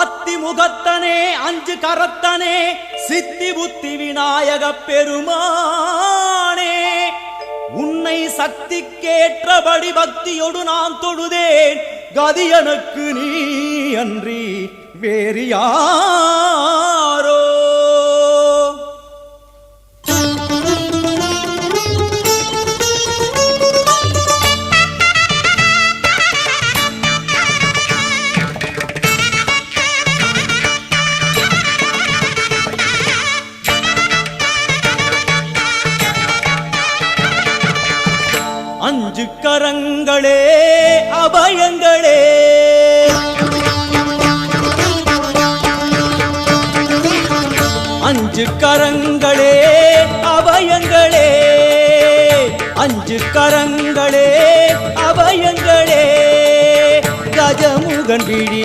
அத்திமுகத்தனே அஞ்சு கரத்தனே சித்தி புத்தி விநாயக பெருமானே உன்னை சக்திக்கேற்றபடி பக்தியோடு நான் தொழுதேன். கதி எனக்கு நீ அன்றி வேறு யாரோ? அஞ்சு கரங்களே அபயங்களே அஞ்சு கரங்களே அபயங்களே அஞ்சு கரங்களே அபயங்களே கஜமுகன் விழி